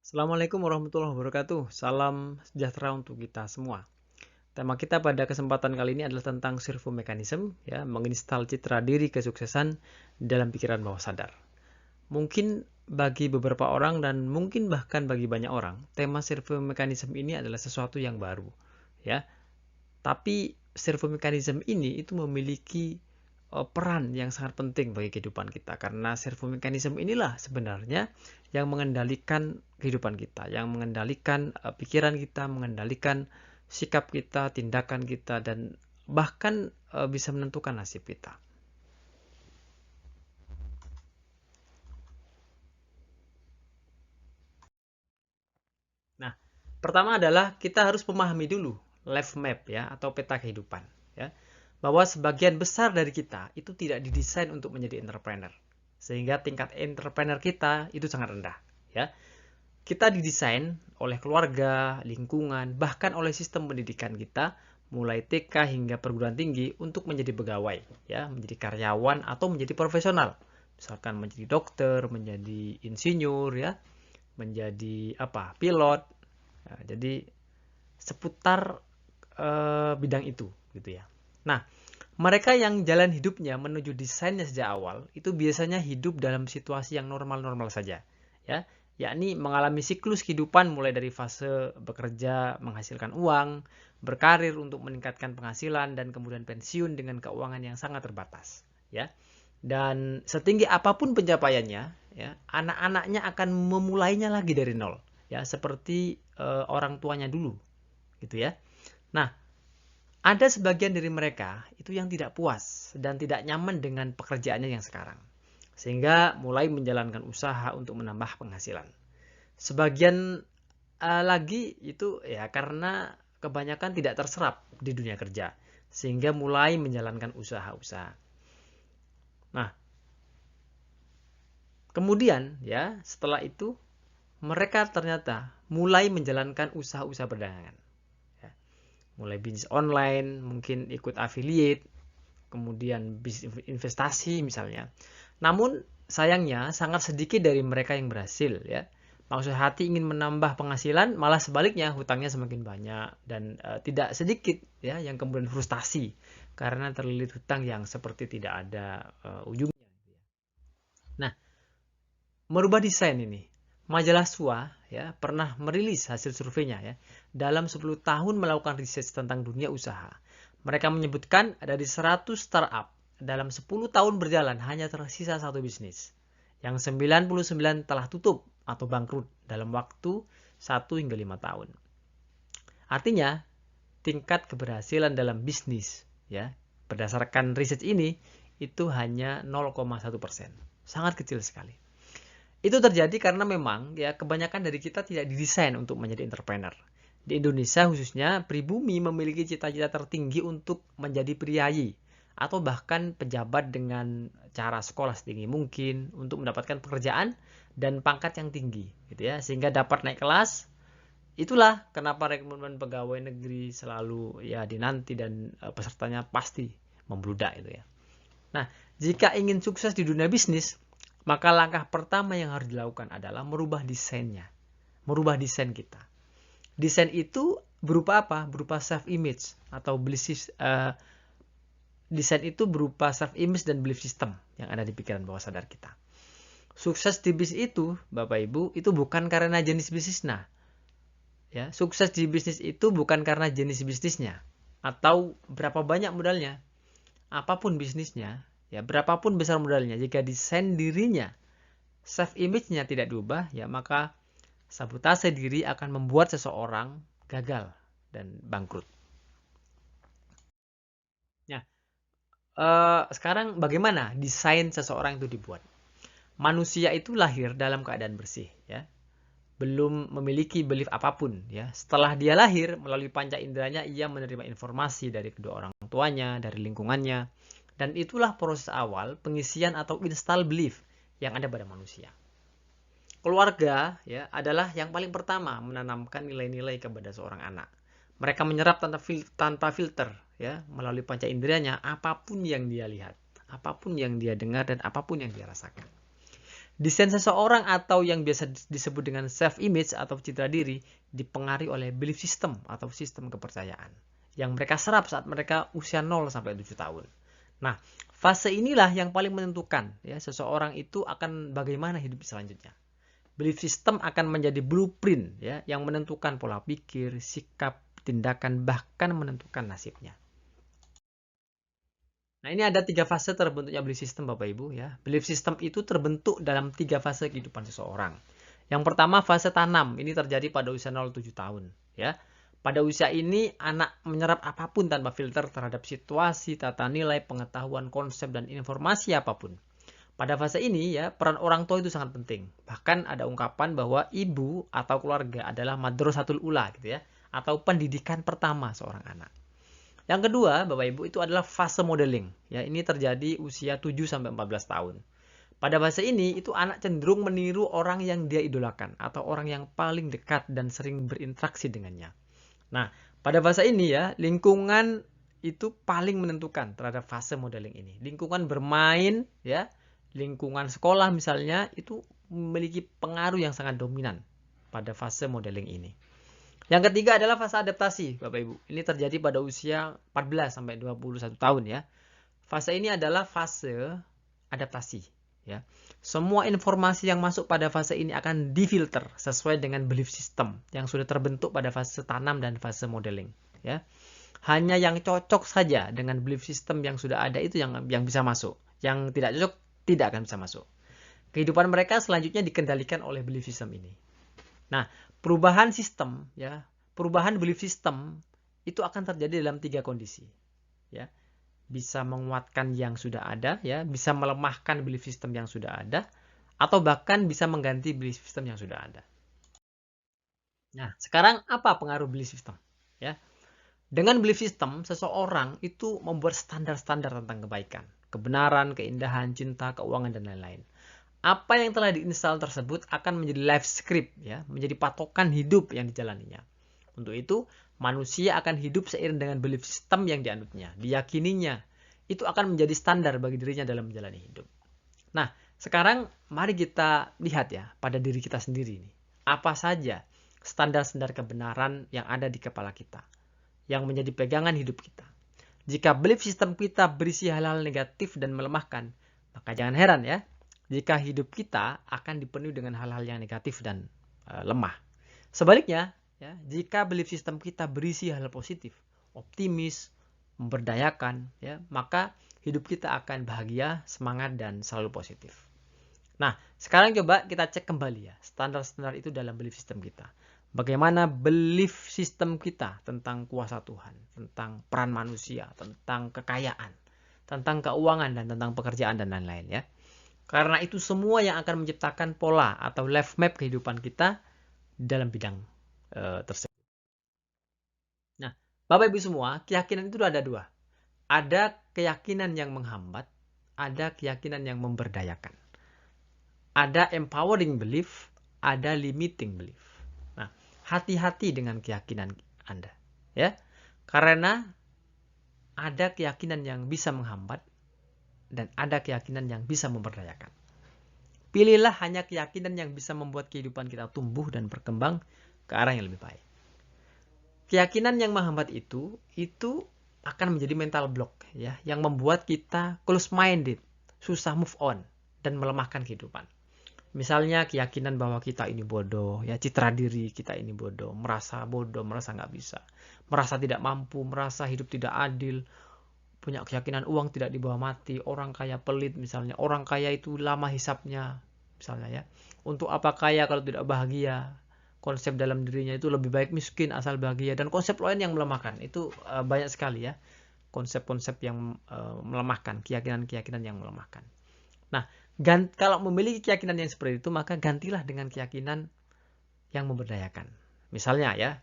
Assalamualaikum warahmatullahi wabarakatuh. Salam sejahtera untuk kita semua. Tema kita pada kesempatan kali ini adalah tentang servo mekanisme, ya, menginstal citra diri kesuksesan dalam pikiran bawah sadar. Mungkin bagi beberapa orang dan mungkin bahkan bagi banyak orang, tema servo mekanisme ini adalah sesuatu yang baru, ya. Tapi servo mekanisme ini itu memiliki peran yang sangat penting bagi kehidupan kita karena servo mekanisme inilah sebenarnya yang mengendalikan kehidupan kita, yang mengendalikan pikiran kita, mengendalikan sikap kita, tindakan kita dan bahkan bisa menentukan nasib kita. Nah, pertama adalah kita harus memahami dulu life map ya atau peta kehidupan ya. Bahwa sebagian besar dari kita itu tidak didesain untuk menjadi entrepreneur. Sehingga tingkat entrepreneur kita itu sangat rendah ya. Kita didesain oleh keluarga, lingkungan, bahkan oleh sistem pendidikan kita mulai TK hingga perguruan tinggi untuk menjadi pegawai ya, menjadi karyawan atau menjadi profesional. Misalkan menjadi dokter, menjadi insinyur ya, menjadi apa? Pilot. Nah, jadi seputar bidang itu gitu ya. Nah, mereka yang jalan hidupnya menuju desainnya sejak awal itu biasanya hidup dalam situasi yang normal-normal saja ya, yakni mengalami siklus kehidupan mulai dari fase bekerja menghasilkan uang, berkarir untuk meningkatkan penghasilan dan kemudian pensiun dengan keuangan yang sangat terbatas ya. Dan setinggi apapun pencapaiannya ya, anak-anaknya akan memulainya lagi dari nol ya, seperti orang tuanya dulu gitu ya. Nah, ada sebagian dari mereka itu yang tidak puas dan tidak nyaman dengan pekerjaannya yang sekarang, sehingga mulai menjalankan usaha untuk menambah penghasilan. Sebagian lagi itu ya karena kebanyakan tidak terserap di dunia kerja, sehingga mulai menjalankan usaha-usaha. Nah, kemudian ya setelah itu mereka ternyata mulai menjalankan usaha-usaha perdagangan. Ya. Mulai bisnis online, mungkin ikut affiliate, kemudian bisnis investasi misalnya. Namun sayangnya sangat sedikit dari mereka yang berhasil ya. Maksud hati ingin menambah penghasilan, malah sebaliknya hutangnya semakin banyak dan tidak sedikit ya yang kemudian frustasi karena terlilit hutang yang seperti tidak ada ujungnya. Nah, merubah desain ini. Majalah SWA ya pernah merilis hasil surveinya ya. Dalam 10 tahun melakukan riset tentang dunia usaha. Mereka menyebutkan dari 100 startup dalam 10 tahun berjalan hanya tersisa satu bisnis. Yang 99 telah tutup atau bangkrut dalam waktu 1 hingga 5 tahun. Artinya, tingkat keberhasilan dalam bisnis ya berdasarkan riset ini itu hanya 0,1%. Sangat kecil sekali. Itu terjadi karena memang ya kebanyakan dari kita tidak didesain untuk menjadi entrepreneur. Di Indonesia khususnya, pribumi memiliki cita-cita tertinggi untuk menjadi priayi atau bahkan pejabat dengan cara sekolah setinggi mungkin untuk mendapatkan pekerjaan dan pangkat yang tinggi gitu ya, sehingga dapat naik kelas. Itulah kenapa rekrutmen pegawai negeri selalu ya dinanti dan pesertanya pasti membludak itu ya. Nah, jika ingin sukses di dunia bisnis, maka langkah pertama yang harus dilakukan adalah merubah desainnya. Merubah desain kita. Desain itu berupa apa? Berupa self image atau desain itu berupa self image dan belief system yang ada di pikiran bawah sadar kita. Sukses di bisnis itu, Bapak Ibu, itu bukan karena jenis bisnisnya. Ya, sukses di bisnis itu bukan karena jenis bisnisnya atau berapa banyak modalnya. Apapun bisnisnya, ya berapapun besar modalnya, jika desain dirinya, self image-nya tidak diubah, ya maka sabotase diri akan membuat seseorang gagal dan bangkrut. Nah, sekarang bagaimana desain seseorang itu dibuat? Manusia itu lahir dalam keadaan bersih, ya. Belum memiliki belief apapun, ya. Setelah dia lahir, melalui panca inderanya ia menerima informasi dari kedua orang tuanya, dari lingkungannya, dan itulah proses awal pengisian atau install belief yang ada pada manusia. Keluarga ya adalah yang paling pertama menanamkan nilai-nilai kepada seorang anak. Mereka menyerap tanpa filter ya melalui panca inderanya apapun yang dia lihat, apapun yang dia dengar dan apapun yang dia rasakan. Desain seseorang atau yang biasa disebut dengan self-image atau citra diri dipengaruhi oleh belief system atau sistem kepercayaan yang mereka serap saat mereka usia 0 sampai 7 tahun. Nah, fase inilah yang paling menentukan ya seseorang itu akan bagaimana hidup selanjutnya. Belief system akan menjadi blueprint ya yang menentukan pola pikir, sikap, tindakan bahkan menentukan nasibnya. Nah, ini ada 3 fase terbentuknya belief system Bapak Ibu ya. Belief system itu terbentuk dalam 3 fase kehidupan seseorang. Yang pertama fase tanam, ini terjadi pada usia 0-7 tahun ya. Pada usia ini anak menyerap apapun tanpa filter terhadap situasi, tata nilai, pengetahuan, konsep dan informasi apapun. Pada fase ini ya, peran orang tua itu sangat penting. Bahkan ada ungkapan bahwa ibu atau keluarga adalah madrasatul ula gitu ya, atau pendidikan pertama seorang anak. Yang kedua, Bapak Ibu, itu adalah fase modeling. Ya, ini terjadi usia 7 sampai 14 tahun. Pada fase ini, itu anak cenderung meniru orang yang dia idolakan atau orang yang paling dekat dan sering berinteraksi dengannya. Nah, pada fase ini ya, lingkungan itu paling menentukan terhadap fase modeling ini. Lingkungan bermain ya, lingkungan sekolah misalnya itu memiliki pengaruh yang sangat dominan pada fase modeling ini. Yang ketiga adalah fase adaptasi, Bapak Ibu. Ini terjadi pada usia 14 sampai 21 tahun ya. Fase ini adalah fase adaptasi ya. Semua informasi yang masuk pada fase ini akan difilter sesuai dengan belief system yang sudah terbentuk pada fase tanam dan fase modeling ya. Hanya yang cocok saja dengan belief system yang sudah ada itu yang bisa masuk. Yang tidak cocok tidak akan bisa masuk. Kehidupan mereka selanjutnya dikendalikan oleh belief system ini. Nah, perubahan sistem ya, perubahan belief system itu akan terjadi dalam 3 kondisi. Ya. Bisa menguatkan yang sudah ada ya, bisa melemahkan belief system yang sudah ada atau bahkan bisa mengganti belief system yang sudah ada. Nah, sekarang apa pengaruh belief system? Ya. Dengan belief system, seseorang itu membuat standar-standar tentang kebaikan, kebenaran, keindahan, cinta, keuangan dan lain-lain. Apa yang telah diinstal tersebut akan menjadi life script ya, menjadi patokan hidup yang dijalaninya. Untuk itu, manusia akan hidup seiring dengan belief system yang dianutnya, diyakininya. Itu akan menjadi standar bagi dirinya dalam menjalani hidup. Nah, sekarang mari kita lihat ya pada diri kita sendiri nih. Apa saja standar-standar kebenaran yang ada di kepala kita, yang menjadi pegangan hidup kita. Jika belief system kita berisi hal-hal negatif dan melemahkan, maka jangan heran ya, jika hidup kita akan dipenuhi dengan hal-hal yang negatif dan lemah. Sebaliknya, ya, jika belief system kita berisi hal positif, optimis, memberdayakan, ya, maka hidup kita akan bahagia, semangat, dan selalu positif. Nah, sekarang coba kita cek kembali ya, standar-standar itu dalam belief system kita. Bagaimana belief system kita tentang kuasa Tuhan, tentang peran manusia, tentang kekayaan, tentang keuangan, dan tentang pekerjaan, dan lain-lain ya. Karena itu semua yang akan menciptakan pola atau life map kehidupan kita dalam bidang tersebut. Nah, Bapak Ibu semua, keyakinan itu ada 2. Ada keyakinan yang menghambat, ada keyakinan yang memberdayakan. Ada empowering belief, ada limiting belief. Nah, hati-hati dengan keyakinan Anda, ya. Karena ada keyakinan yang bisa menghambat dan ada keyakinan yang bisa memberdayakan. Pilihlah hanya keyakinan yang bisa membuat kehidupan kita tumbuh dan berkembang ke arah yang lebih baik. Keyakinan yang menghambat itu akan menjadi mental block ya, yang membuat kita close minded, susah move on dan melemahkan kehidupan. Misalnya keyakinan bahwa kita ini bodoh, ya citra diri kita ini bodoh, merasa nggak bisa, merasa tidak mampu, merasa hidup tidak adil, punya keyakinan uang tidak dibawa mati, orang kaya pelit misalnya, orang kaya itu lama hisapnya misalnya ya. Untuk apa kaya kalau tidak bahagia? Konsep dalam dirinya itu lebih baik miskin asal bahagia, dan konsep lain yang melemahkan itu banyak sekali ya, konsep-konsep yang melemahkan, keyakinan-keyakinan yang melemahkan. Nah, kalau memiliki keyakinan yang seperti itu, maka gantilah dengan keyakinan yang memberdayakan. Misalnya ya,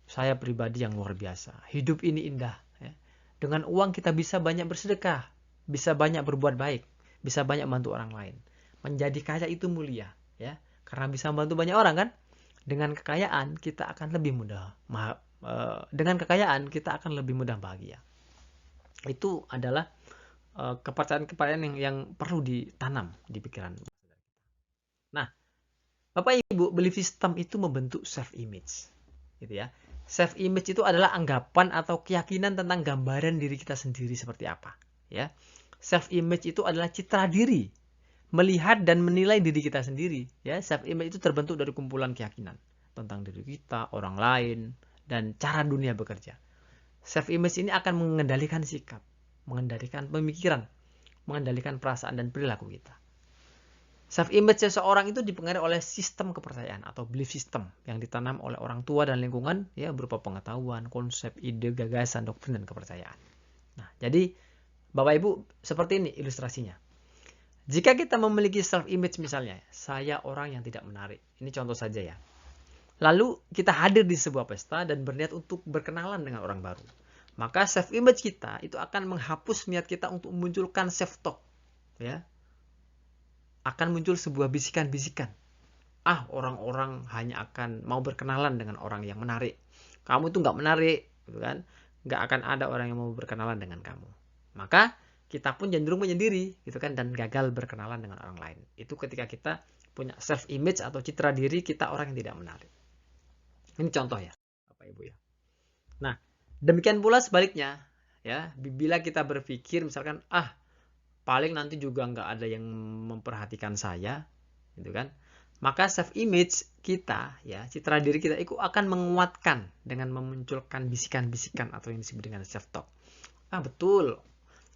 saya pribadi yang luar biasa, hidup ini indah. Ya. Dengan uang kita bisa banyak bersedekah, bisa banyak berbuat baik, bisa banyak bantu orang lain. Menjadi kaya itu mulia, ya, karena bisa membantu banyak orang kan. Dengan kekayaan kita akan lebih mudah, dengan kekayaan kita akan lebih mudah bahagia. Itu adalah kepercayaan-kepercayaan yang perlu ditanam di pikiran. Nah, Bapak Ibu, belief system itu membentuk self image. Gitu ya. Self image itu adalah anggapan atau keyakinan tentang gambaran diri kita sendiri seperti apa, ya. Self image itu adalah citra diri, melihat dan menilai diri kita sendiri, ya. Self image itu terbentuk dari kumpulan keyakinan tentang diri kita, orang lain, dan cara dunia bekerja. Self image ini akan mengendalikan sikap, mengendalikan pemikiran, mengendalikan perasaan dan perilaku kita. Self image seseorang itu dipengaruhi oleh sistem kepercayaan atau belief system yang ditanam oleh orang tua dan lingkungan, ya, berupa pengetahuan, konsep, ide, gagasan, doktrin, dan kepercayaan. Nah, jadi Bapak Ibu, seperti ini ilustrasinya. Jika kita memiliki self image misalnya, saya orang yang tidak menarik. Ini contoh saja ya. Lalu kita hadir di sebuah pesta dan berniat untuk berkenalan dengan orang baru. Maka self image kita itu akan menghapus niat kita untuk memunculkan self talk, ya. Akan muncul sebuah bisikan-bisikan. Orang-orang hanya akan mau berkenalan dengan orang yang menarik. Kamu itu nggak menarik, gitu kan? Nggak akan ada orang yang mau berkenalan dengan kamu. Maka kita pun cenderung menyendiri, gitu kan, dan gagal berkenalan dengan orang lain. Itu ketika kita punya self image atau citra diri kita orang yang tidak menarik. Ini contoh ya, Bapak Ibu ya. Nah, demikian pula sebaliknya, ya. Bila kita berpikir misalkan, paling nanti juga nggak ada yang memperhatikan saya, gitu kan? Maka self image kita, ya, citra diri kita itu akan menguatkan dengan memunculkan bisikan-bisikan atau yang disebut dengan self talk. Betul.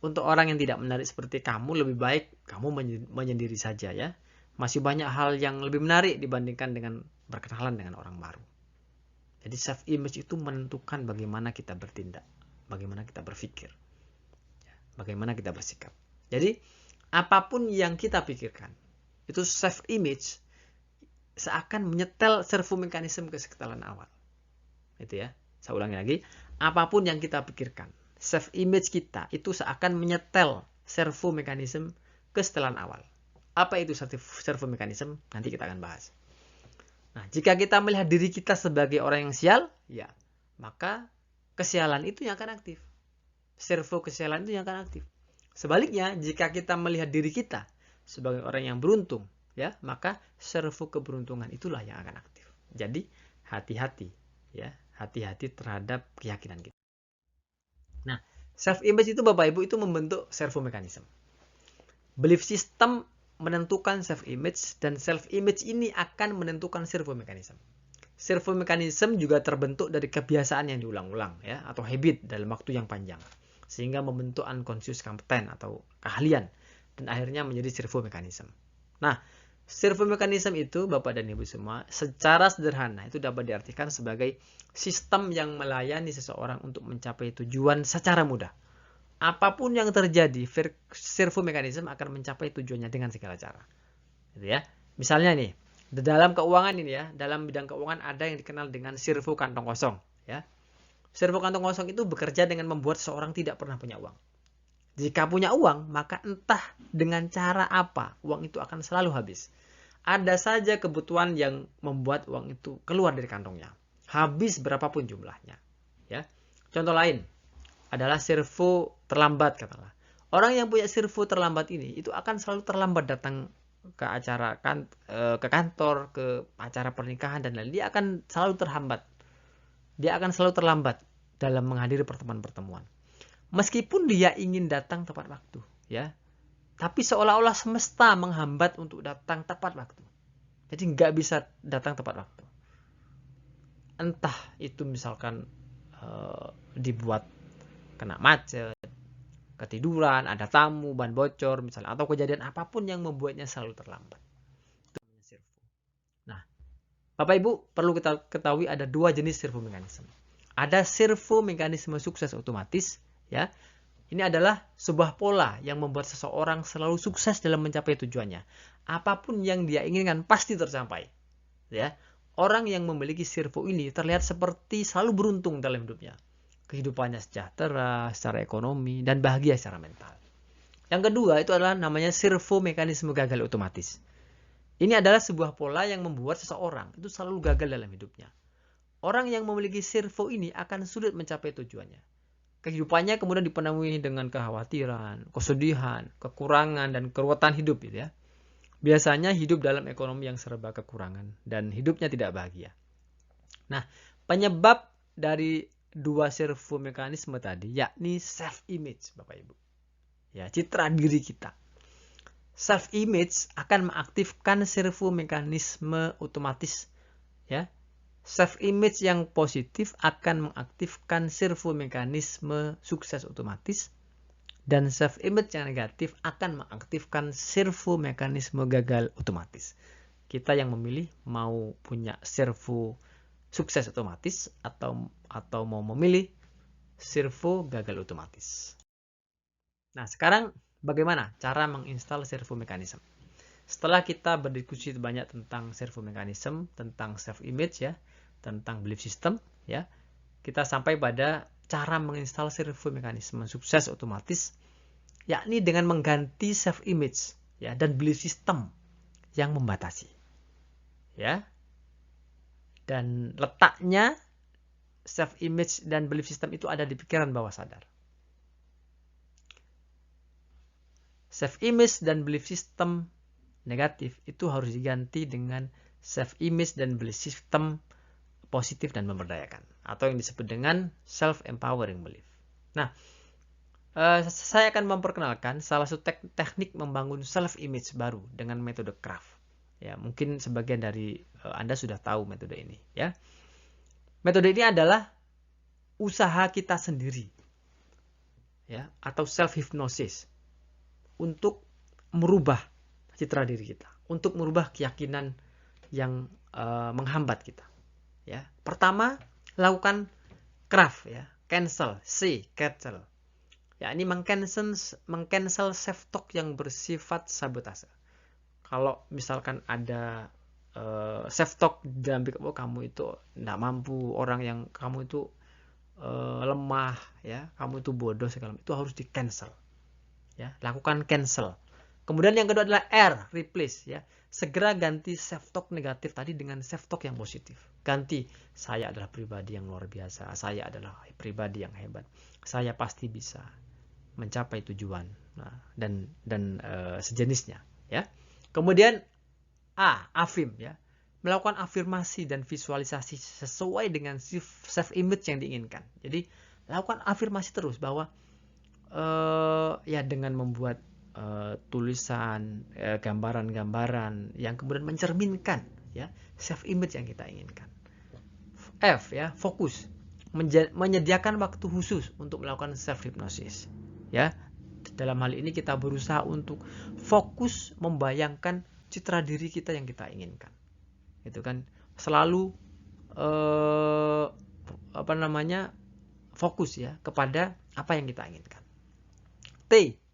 Untuk orang yang tidak menarik seperti kamu, lebih baik kamu menyendiri saja, ya. Masih banyak hal yang lebih menarik dibandingkan dengan berkenalan dengan orang baru. Jadi self image itu menentukan bagaimana kita bertindak, bagaimana kita berpikir, bagaimana kita bersikap. Jadi, apapun yang kita pikirkan, itu self image seakan menyetel servo mekanisme kesetelan awal. Itu ya. Saya ulangi lagi, apapun yang kita pikirkan, self image kita itu seakan menyetel servo mekanisme kesetelan awal. Apa itu servo mekanisme? Nanti kita akan bahas. Nah, jika kita melihat diri kita sebagai orang yang sial, ya, maka kesialan itu yang akan aktif. Servo kesialan itu yang akan aktif. Sebaliknya, jika kita melihat diri kita sebagai orang yang beruntung, ya, maka servo keberuntungan itulah yang akan aktif. Jadi, hati-hati, ya, hati-hati terhadap keyakinan kita. Nah, self image itu Bapak Ibu itu membentuk servo mekanisme. Belief system menentukan self image dan self image ini akan menentukan servo mekanisme. Servo mekanisme juga terbentuk dari kebiasaan yang diulang-ulang, ya, atau habit dalam waktu yang panjang, sehingga membentuk unconscious competence atau keahlian dan akhirnya menjadi servo mekanisme. Nah, servo mekanisme itu Bapak dan Ibu semua secara sederhana itu dapat diartikan sebagai sistem yang melayani seseorang untuk mencapai tujuan secara mudah. Apapun yang terjadi, servo mekanisme akan mencapai tujuannya dengan segala cara. Gitu ya. Misalnya nih, dalam keuangan ini ya, dalam bidang keuangan ada yang dikenal dengan servo kantong kosong, ya. Servo kantong kosong itu bekerja dengan membuat seseorang tidak pernah punya uang. Jika punya uang, maka entah dengan cara apa, uang itu akan selalu habis. Ada saja kebutuhan yang membuat uang itu keluar dari kantongnya. Habis berapapun jumlahnya. Ya. Contoh lain adalah servo terlambat, katakanlah. Orang yang punya servo terlambat ini, itu akan selalu terlambat datang ke acara, ke kantor, ke acara pernikahan, dan lain-lain. Dia akan selalu terhambat. Dia akan selalu terlambat dalam menghadiri pertemuan-pertemuan. Meskipun dia ingin datang tepat waktu, ya, tapi seolah-olah semesta menghambat untuk datang tepat waktu. Jadi nggak bisa datang tepat waktu. Entah itu misalkan dibuat kena macet, ketiduran, ada tamu, ban bocor misalnya, atau kejadian apapun yang membuatnya selalu terlambat. Nah, Bapak Ibu perlu kita ketahui ada dua jenis servo mekanisme. Ada servo mekanisme sukses otomatis, ya. Ini adalah sebuah pola yang membuat seseorang selalu sukses dalam mencapai tujuannya. Apapun yang dia inginkan pasti tercapai. Ya. Orang yang memiliki servo ini terlihat seperti selalu beruntung dalam hidupnya. Kehidupannya sejahtera, secara ekonomi, dan bahagia secara mental. Yang kedua itu adalah namanya servo mekanisme gagal otomatis. Ini adalah sebuah pola yang membuat seseorang itu selalu gagal dalam hidupnya. Orang yang memiliki servo ini akan sulit mencapai tujuannya. Kehidupannya kemudian dipenuhi dengan kekhawatiran, kesedihan, kekurangan, dan keruwetan hidup, gitu ya. biasanya hidup dalam ekonomi yang serba kekurangan dan hidupnya tidak bahagia. Nah, penyebab dari dua servo mekanisme tadi yakni self image, Bapak Ibu. Ya, citra diri kita. Self image akan mengaktifkan servo mekanisme otomatis, ya. Self image yang positif akan mengaktifkan servo mekanisme sukses otomatis, dan self image yang negatif akan mengaktifkan servo mekanisme gagal otomatis. Kita yang memilih mau punya servo sukses otomatis atau mau memilih servo gagal otomatis. Nah, sekarang bagaimana cara menginstal servo mekanisme? Setelah kita berdiskusi banyak tentang servo mekanisme, tentang self image ya, tentang belief system ya, kita sampai pada cara menginstal servo mekanisme sukses otomatis, yakni dengan mengganti self image ya dan belief system yang membatasi. Ya. Dan letaknya self image dan belief system itu ada di pikiran bawah sadar. Self image dan belief system negatif itu harus diganti dengan self image dan belief system positif dan memberdayakan, atau yang disebut dengan self empowering belief. Nah, saya akan memperkenalkan salah satu teknik membangun self image baru dengan metode Craft. Ya, mungkin sebagian dari Anda sudah tahu metode ini, ya. Metode ini adalah usaha kita sendiri, ya, atau self hypnosis untuk merubah citra diri kita, untuk merubah keyakinan yang menghambat kita. Ya, pertama lakukan Craft, ya, cancel, cancel. Ya, ini mengcancel self-talk yang bersifat sabotase. Kalau misalkan ada self-talk dalam pikiran, oh, kamu itu tidak mampu, orang yang kamu itu lemah, ya, kamu itu bodoh segala macam, itu harus di-cancel. Ya, lakukan cancel. Kemudian yang kedua adalah replace, ya. Segera ganti self-talk negatif tadi dengan self-talk yang positif. Ganti, saya adalah pribadi yang luar biasa, saya adalah pribadi yang hebat, saya pasti bisa mencapai tujuan, nah, dan sejenisnya, ya. Kemudian affirm, ya, melakukan afirmasi dan visualisasi sesuai dengan self image yang diinginkan. Jadi lakukan afirmasi terus bahwa ya, dengan membuat tulisan, gambaran-gambaran yang kemudian mencerminkan, ya, self image yang kita inginkan. F, ya, fokus, menyediakan waktu khusus untuk melakukan self hypnosis, ya. Dalam hal ini kita berusaha untuk fokus membayangkan citra diri kita yang kita inginkan, itu kan, selalu fokus, ya, kepada apa yang kita inginkan.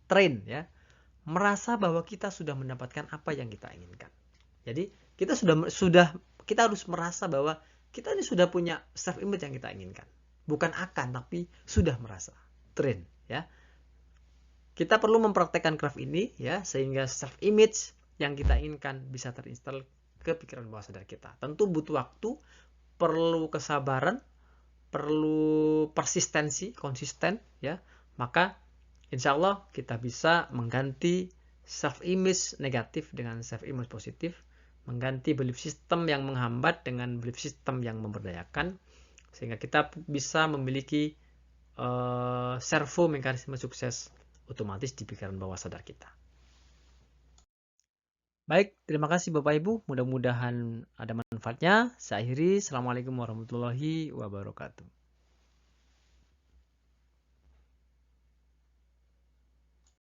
Train, ya, merasa bahwa kita sudah mendapatkan apa yang kita inginkan. Jadi kita kita harus merasa bahwa kita ini sudah punya self image yang kita inginkan. Bukan akan, tapi sudah merasa. Train, ya. Kita perlu mempraktekkan Craft ini, ya, sehingga self image yang kita inginkan bisa terinstall ke pikiran bawah sadar kita. Tentu butuh waktu, perlu kesabaran, perlu persistensi, konsisten, ya. Maka insya Allah kita bisa mengganti self image negatif dengan self image positif, mengganti belief system yang menghambat dengan belief system yang memberdayakan, sehingga kita bisa memiliki servo mekanisme sukses otomatis di pikiran bawah sadar kita. Baik, terima kasih Bapak Ibu, mudah-mudahan ada manfaatnya. Saya akhiri, Assalamualaikum warahmatullahi wabarakatuh.